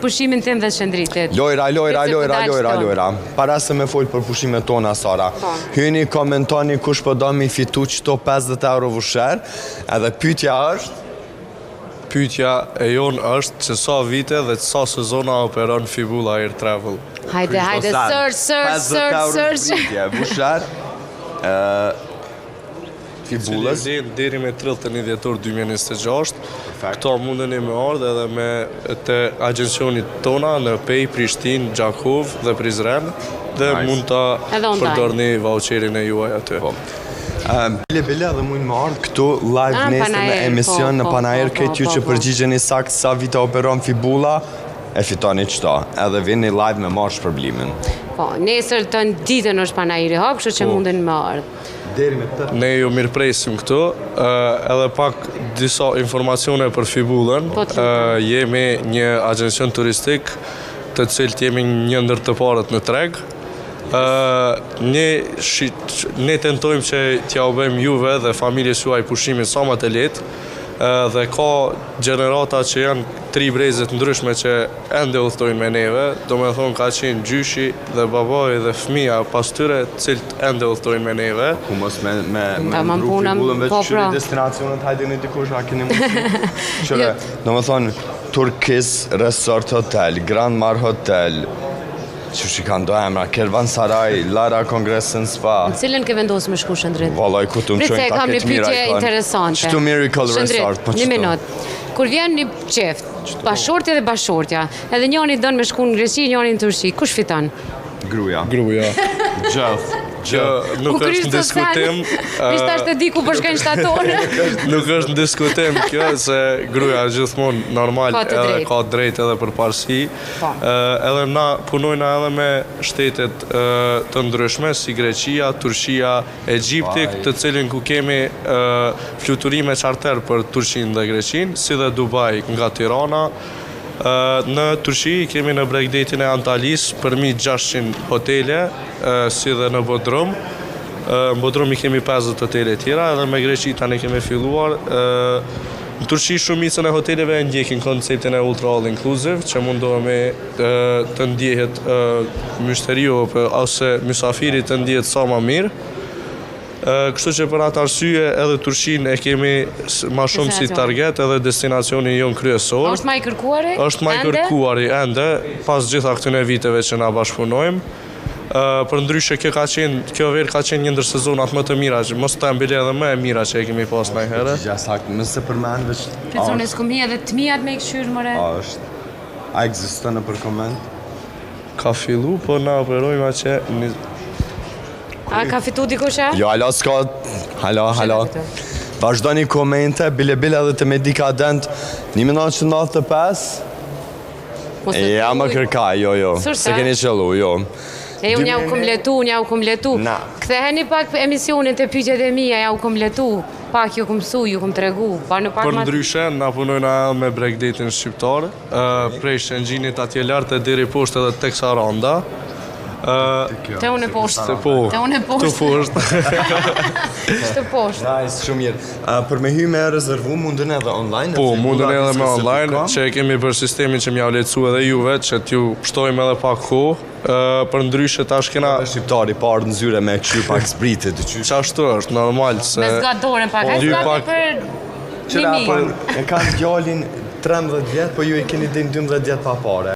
pushimin tim dhe Shëndritit. Lojra. Para se me folë për pushimet tona, Sara. Hyni, komentoni kush po do mi fitu qëto 50 euro vusher, edhe pyetja është... Pyetja e jonë është që sa vite dhe sa sezona operon Fibula Air Travel. Hajde, search. Vusher, Fibulës. Deri me 31 dhjetor 2026, këto mundeni me ardhë edhe me të agjencionit tona në Pej, Prishtinë, Gjakov dhe Prizren, dhe mund të përdorni voucherin e juaj aty. Bile dhe mund më ardhë këtu live nesër në emision në Panair, këtë ju që përgjigjeni sakt sa vite operon Fibula, e fitoni qëta, edhe vini live me marrë shpërblimin. Po, nesër të në ditën është Panairi hap, kështu që mundin më ardhë. Ne ju mirëpresim këtu, edhe pak disa informacione për Fibulën. Jemi një agjencion turistik të cilët jemi një ndër të parët në treg. Ne tentojmë që t'ja u bëjmë juve dhe familjes juaj pushimin sa më të lehtë, dhe ka gjenerata që janë 3 brezet ndryshme që ende udhtojnë me neve, do me thonë ka qenë gjyshi dhe babaj dhe fëmia pas tyre cilët ende udhtojnë me neve. Ku mos me ndru Fibulën veç qyri destinacionet, hajde në dikush, a keni mundësi. Qëre, do me thonë Turkis Resort Hotel, Grand Mar Hotel, që shi kanë do emra, Kervansaray, Lara Kongressen Spa. Në cilën ke vendosë me shku Shëndrit? Valoj, ku të më qojnë kam një pyetje interesante. Qëtu Miracle Resort, po qëtu? Një minut. Kur vjen një qeft, bashortja dhe bashortja, edhe njëni dënë me shku në Greqi, njëni në Turqi, kush fiton? Gruja. Gjëth. Nuk është në diskutim. Ishtë ashtë të di ku përshkojnë shtatorë. Nuk është në diskutim kjo, se gruja gjithmonë normal edhe ka drejt edhe për parësi. Edhe na punojna edhe me shtetet të ndryshme, si Greqia, Turqia, Egjipti, të cilin ku kemi fluturime charter për Turqinë dhe Greqinë, si dhe Dubai nga Tirana. Në Turqi kemi në Bregdetin e Antalis përmi 600 hotele, si dhe në Bodrum. Në Bodrum i kemi 50 hotele tjera, edhe me Greqi tani kemi filluar. Në Turqi shumicën e hoteleve e ndjekin konceptin e ultra all inclusive, që mundohemi të ndjehet mysteriu ose mysafiri të ndjehet sa ma mirë. Kështu që për atë arsye edhe Turqinë e kemi ma shumë si target edhe destinacioni jonë kryesor. Është ma i kërkuari? Është ma i kërkuari ende, pas gjitha këtyne viteve që na bashkëpunojmë. Për ndryshe kjo verë ka qenë një ndër sezonat më të mira, që mos të mbile edhe më e mira që e kemi pas në herë. Mëse përmenë veç... Pizone s'kumi edhe të mijat me i këshyrë mëre? A eksistën në për koment? Ka fillu, po na operojmë që... A ka fitu dikusha? Jo, alo s'ka... Halo. Vazhdoni komente, bile dhe të Medikadent 1995. Ja më kërka, jo. Se keni qëllu, jo. Unë ja u kompletu. Ktheheni pak emisionin të pyetjet e mia, ja u kompletu. Pak ju kom mësu, ju kom tregu. Për ndryshe, na punojna me Bregdetin shqiptar, prej Shëngjinit atje lartë e deri poshtë edhe tek Saranda. Te unë e poshtë. Te unë e poshtë. Te poshtë. Nice, shumë mirë. Për me hy me rezervu, mundën edhe online? Po, mundën edhe me online, që e kemi për sistemin që m'ja lecu edhe juve, që t'ju pështojmë edhe pak kohë. Për ndryshe tash kena... Shqiptari parë në zyre me këqy pak zbritit. Qashtu është, normal se... Me zgadoren pak, a zgati për 1000. E kanë gjallin 13 vjetë, po ju i keni din 12 vjetë pa pare.